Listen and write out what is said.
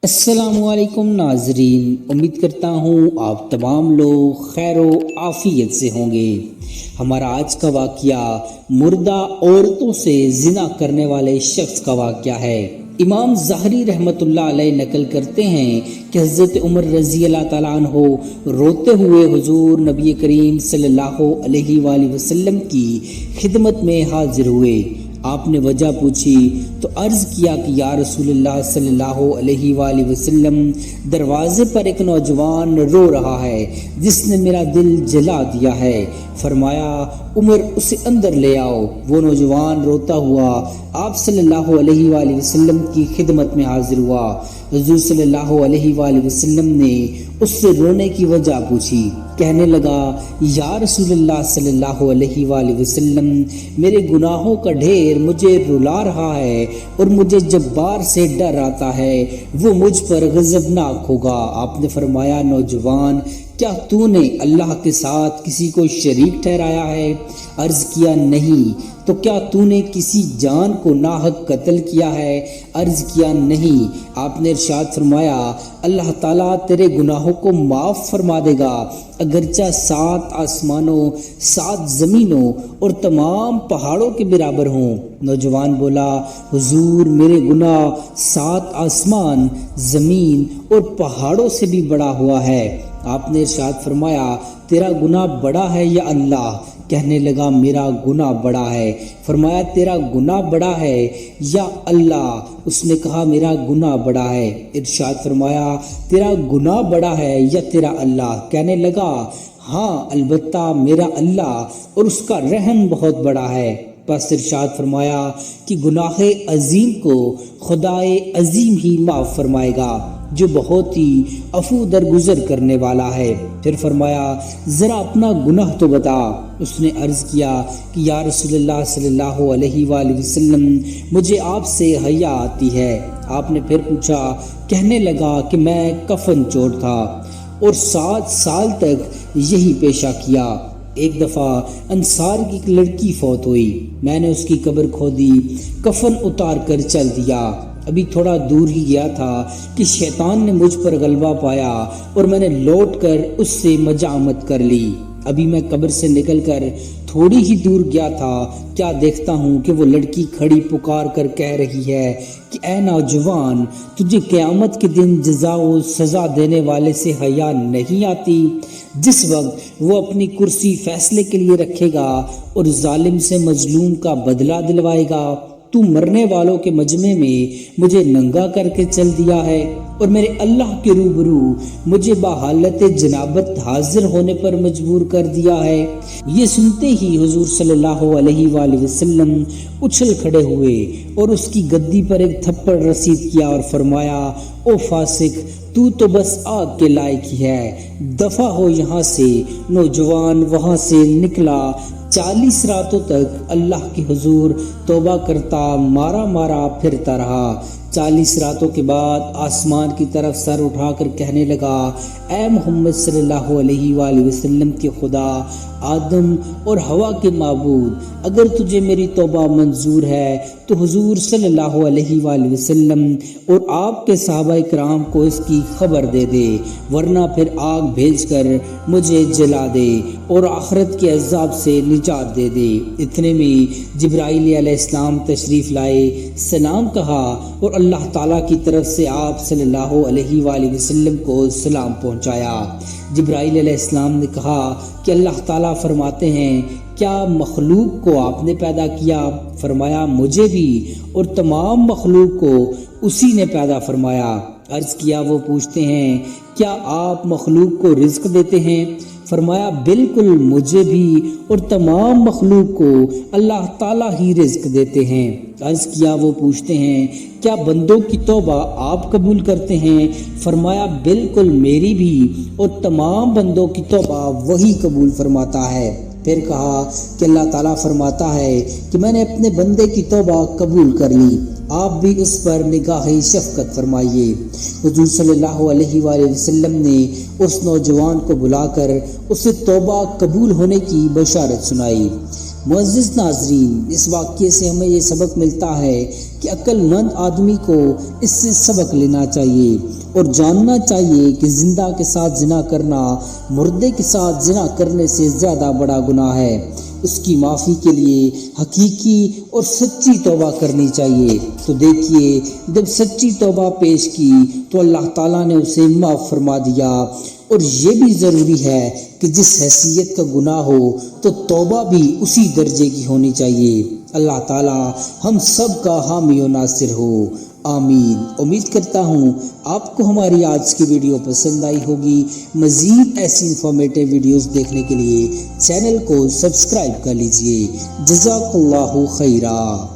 السلام علیکم ناظرین، امید کرتا ہوں آپ تمام لوگ خیر و عافیت سے ہوں گے۔ ہمارا آج کا واقعہ مردہ عورتوں سے زنا کرنے والے شخص کا واقعہ ہے۔ امام ظاہری رحمۃ اللہ علیہ نقل کرتے ہیں کہ حضرت عمر رضی اللہ تعالیٰ عنہ روتے ہوئے حضور نبی کریم صلی اللہ علیہ وآلہ وسلم کی خدمت میں حاضر ہوئے۔ آپ نے وجہ پوچھی تو عرض کیا کہ یا رسول اللہ صلی اللہ علیہ وآلہ وسلم، دروازے پر ایک نوجوان رو رہا ہے جس نے میرا دل جلا دیا ہے۔ فرمایا عمر اسے اندر لے آؤ۔ وہ نوجوان روتا ہوا آپ صلی اللہ علیہ وآلہ وسلم کی خدمت میں حاضر ہوا۔ حضور صلی اللہ علیہ وآلہ وسلم نے اس سے رونے کی وجہ پوچھی۔ کہنے لگا یا رسول اللہ صلی اللہ علیہ وآلہ وسلم، میرے گناہوں کا ڈھیر مجھے رلا رہا ہے اور مجھے جبار سے ڈر آتا ہے، وہ مجھ پر غضبناک ہوگا۔ آپ نے فرمایا نوجوان، کیا تو نے اللہ کے ساتھ کسی کو شریک ٹھہرایا ہے؟ عرض کیا نہیں۔ تو کیا تو نے کسی جان کو ناحق قتل کیا ہے؟ عرض کیا نہیں۔ آپ نے ارشاد فرمایا اللہ تعالیٰ تیرے گناہوں کو معاف فرما دے گا، اگرچہ 7 آسمانوں 7 زمینوں اور تمام پہاڑوں کے برابر ہوں۔ نوجوان بولا حضور میرے گناہ 7 آسمان زمین اور پہاڑوں سے بھی بڑا ہوا ہے۔ آپ نے ارشاد فرمایا تیرا گناہ بڑا ہے یا اللہ؟ کہنے لگا میرا گناہ بڑا ہے۔ فرمایا تیرا گناہ بڑا ہے یا اللہ؟ اس نے کہا میرا گناہ بڑا ہے۔ ارشاد فرمایا تیرا گناہ بڑا ہے یا تیرا اللہ؟ کہنے لگا ہاں البتہ میرا اللہ اور اس کا رحم بہت بڑا ہے۔ پس ارشاد فرمایا کہ گناہ عظیم کو خدائے عظیم ہی معاف فرمائے گا جو بہت ہی عفو درگزر کرنے والا ہے۔ پھر فرمایا ذرا اپنا گناہ تو بتا۔ اس نے عرض کیا کہ یا رسول اللہ صلی اللہ علیہ وآلہ وسلم، مجھے آپ سے حیا آتی ہے۔ آپ نے پھر پوچھا۔ کہنے لگا کہ میں کفن چور تھا اور 7 سال تک یہی پیشہ کیا۔ ایک دفعہ انصار کی ایک لڑکی فوت ہوئی، میں نے اس کی قبر کھودی، کفن اتار کر چل دیا۔ ابھی تھوڑا دور ہی گیا تھا کہ شیطان نے مجھ پر غلبہ پایا اور میں نے لوٹ کر اس سے مجامت کر لی۔ ابھی میں قبر سے نکل کر تھوڑی ہی دور گیا تھا، کیا دیکھتا ہوں کہ وہ لڑکی کھڑی پکار کر کہہ رہی ہے کہ اے نوجوان، تجھے قیامت کے دن جزا و سزا دینے والے سے حیا نہیں آتی؟ جس وقت وہ اپنی کرسی فیصلے کے لیے رکھے گا اور ظالم سے مظلوم کا بدلہ دلوائے گا، تو مرنے والوں کے مجمع میں مجھے ننگا کر کے چل دیا ہے اور میرے اللہ کے روبرو مجھے بحالت جنابت حاضر ہونے پر مجبور کر دیا ہے۔ یہ سنتے ہی حضور صلی اللہ علیہ وآلہ وسلم اچھل کھڑے ہوئے اور اس کی گدی پر ایک تھپڑ رسید کیا اور فرمایا او فاسق، تو بس آگ کے لائق ہی ہے، دفع ہو یہاں سے۔ نوجوان وہاں سے نکلا، 40 راتوں تک اللہ کے حضور توبہ کرتا مارا پھرتا رہا۔ 40 راتوں کے بعد آسمان کی طرف سر اٹھا کر کہنے لگا اے محمد صلی اللہ علیہ وآلہ وسلم کے خدا، آدم اور حوا کے معبود، اگر تجھے میری توبہ منظور ہے تو حضور صلی اللہ علیہ وآلہ وسلم اور آپ کے صحابہ کرام کو اس کی خبر دے دے، ورنہ پھر آگ بھیج کر مجھے جلا دے اور آخرت کے عذاب سے نجات دے دے۔ اتنے میں جبرائیل علیہ السلام تشریف لائے، سلام کہا اور اللہ تعالیٰ کی طرف سے آپ صلی اللہ علیہ وآلہ وسلم کو سلام پہنچایا۔ جبرائیل علیہ السلام نے کہا کہ اللہ تعالیٰ فرماتے ہیں کیا مخلوق کو آپ نے پیدا کیا؟ فرمایا مجھے بھی اور تمام مخلوق کو اسی نے پیدا فرمایا۔ عرض کیا وہ پوچھتے ہیں کیا آپ مخلوق کو رزق دیتے ہیں؟ فرمایا بالکل، مجھے بھی اور تمام مخلوق کو اللہ تعالیٰ ہی رزق دیتے ہیں۔ عرض کیا وہ پوچھتے ہیں کیا بندوں کی توبہ آپ قبول کرتے ہیں؟ فرمایا بالکل، میری بھی اور تمام بندوں کی توبہ وہی قبول فرماتا ہے۔ پھر کہا کہ اللہ تعالیٰ فرماتا ہے کہ میں نے اپنے بندے کی توبہ قبول کر لی، آپ بھی اس پر نگاہ شفقت فرمائیے۔ حضور صلی اللہ علیہ وآلہ وسلم نے اس نوجوان کو بلا کر اسے توبہ قبول ہونے کی بشارت سنائی۔ معزز ناظرین، اس واقعے سے ہمیں یہ سبق ملتا ہے کہ عقل مند آدمی کو اس سے سبق لینا چاہیے اور جاننا چاہیے کہ زندہ کے ساتھ زنا کرنا مردے کے ساتھ زنا کرنے سے زیادہ بڑا گناہ ہے۔ اس کی معافی کے لیے حقیقی اور سچی توبہ کرنی چاہیے۔ تو دیکھیے، جب سچی توبہ پیش کی تو اللہ تعالیٰ نے اسے معاف فرما دیا۔ اور یہ بھی ضروری ہے کہ جس حیثیت کا گناہ ہو تو توبہ بھی اسی درجے کی ہونی چاہیے۔ اللہ تعالیٰ ہم سب کا حامی و ناصر ہو، آمین۔ امید کرتا ہوں آپ کو ہماری آج کی ویڈیو پسند آئی ہوگی۔ مزید ایسی انفارمیٹو ویڈیوز دیکھنے کے لیے چینل کو سبسکرائب کر لیجئے۔ جزاک اللہ خیرہ۔